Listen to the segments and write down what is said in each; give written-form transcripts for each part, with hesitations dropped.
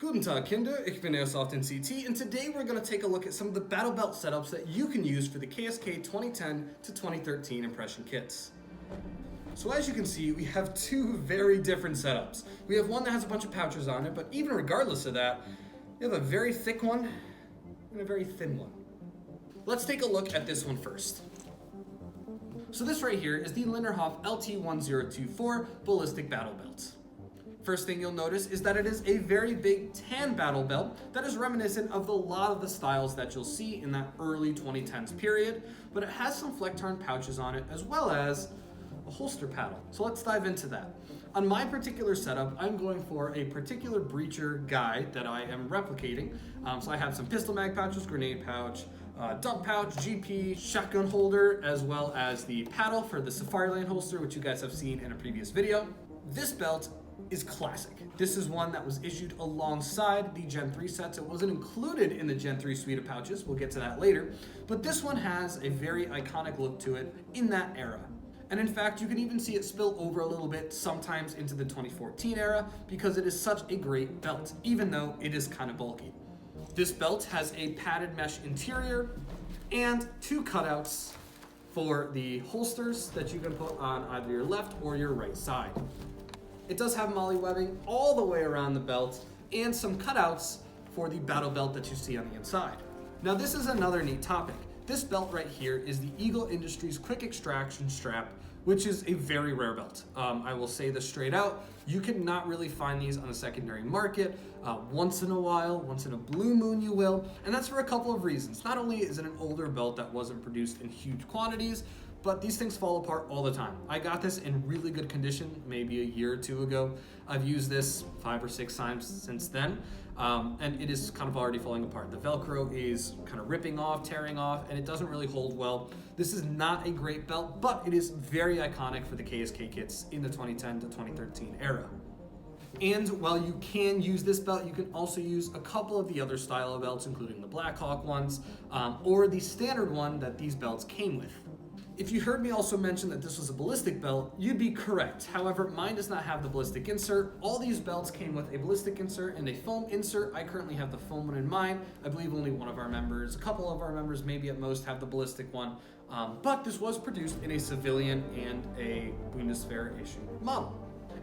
Guten Tag, Kinder. Ich bin Airsoft in CT, and today we're going to take a look at some of the Battle Belt setups that you can use for the KSK 2010 to 2013 impression kits. So as you can see, we have two very different setups. We have one that has a bunch of pouches on it, but even regardless of that, we have a very thick one and a very thin one. Let's take a look at this one first. So this right here is the Linderhof LT1024 Ballistic Battle Belt. First thing you'll notice is that it is a very big tan battle belt that is reminiscent of a lot of the styles that you'll see in that early 2010s period, but it has some Flecktarn pouches on it as well as a holster paddle. So let's dive into that. On my particular setup, I'm going for a particular breacher guide that I am replicating. So I have some pistol mag pouches, grenade pouch, dump pouch, GP, shotgun holder, as well as the paddle for the Safari Lane holster, which you guys have seen in a previous video. This belt is classic. This is one that was issued alongside the Gen 3 sets. It wasn't included in the Gen 3 suite of pouches. We'll get to that later. But this one has a very iconic look to it in that era. And in fact, you can even see it spill over a little bit sometimes into the 2014 era because it is such a great belt, even though it is kind of bulky. This belt has a padded mesh interior and two cutouts for the holsters that you can put on either your left or your right side. It does have MOLLE webbing all the way around the belt and some cutouts for the battle belt that you see on the inside. Now this is another neat topic. This belt right here is the Eagle Industries Quick Extraction Strap, which is a very rare belt. I will say this straight out. You cannot really find these on the secondary market. Once in a while, once in a blue moon you will, and that's for a couple of reasons. Not only is it an older belt that wasn't produced in huge quantities, but these things fall apart all the time. I got this in really good condition maybe a year or two ago. I've used this 5 or 6 times since then, and it is kind of already falling apart. The Velcro is kind of ripping off, tearing off, and it doesn't really hold well. This is not a great belt, but it is very iconic for the KSK kits in the 2010 to 2013 era. And while you can use this belt, you can also use a couple of the other style of belts, including the Blackhawk ones, or the standard one that these belts came with. If you heard me also mention that this was a ballistic belt, you'd be correct. However, mine does not have the ballistic insert. All these belts came with a ballistic insert and a foam insert. I currently have the foam one in mine. I believe only one of our members, a couple of our members, maybe at most, have the ballistic one. But this was produced in a civilian and a Bundeswehr issue model.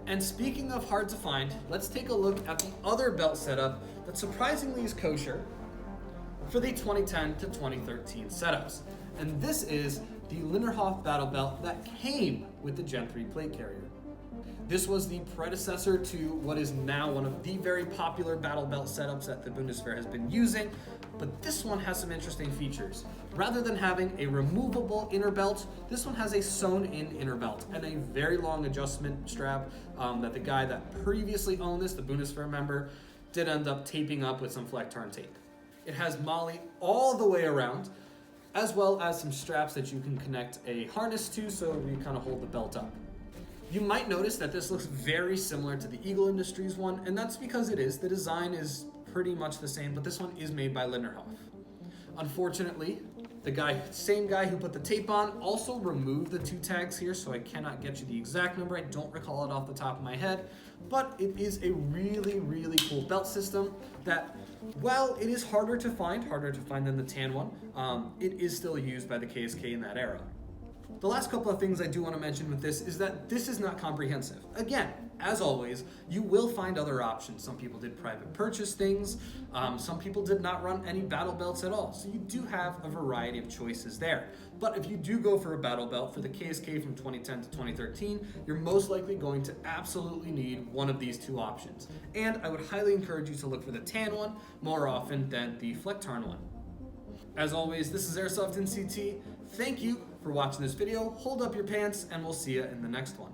And speaking of hard to find, let's take a look at the other belt setup that surprisingly is kosher for the 2010 to 2013 setups. And this is the Linderhof Battle Belt that came with the Gen 3 plate carrier. This was the predecessor to what is now one of the very popular battle belt setups that the Bundeswehr has been using, but this one has some interesting features. Rather than having a removable inner belt, this one has a sewn-in inner belt and a very long adjustment strap that the guy that previously owned this, the Bundeswehr member, did end up taping up with some Flecktarn tape. It has MOLLE all the way around, as well as some straps that you can connect a harness to so you kind of hold the belt up. You might notice that this looks very similar to the Eagle Industries one, and that's because it is. The design is pretty much the same, but this one is made by Linderhof. Unfortunately, the same guy who put the tape on also removed the 2 tags here, so I cannot get you the exact number. I don't recall it off the top of my head, but it is a really, really cool belt system that, while it is harder to find than the tan one, it is still used by the KSK in that era. The last couple of things I do want to mention with this is that this is not comprehensive. Again, as always, you will find other options. Some people did private purchase things. Some people did not run any battle belts at all. So you do have a variety of choices there. But if you do go for a battle belt for the KSK from 2010 to 2013, you're most likely going to absolutely need one of these 2 options. And I would highly encourage you to look for the tan one more often than the Flecktarn one. As always, this is Airsoft in CT. Thank you for watching this video. Hold up your pants, and we'll see you in the next one.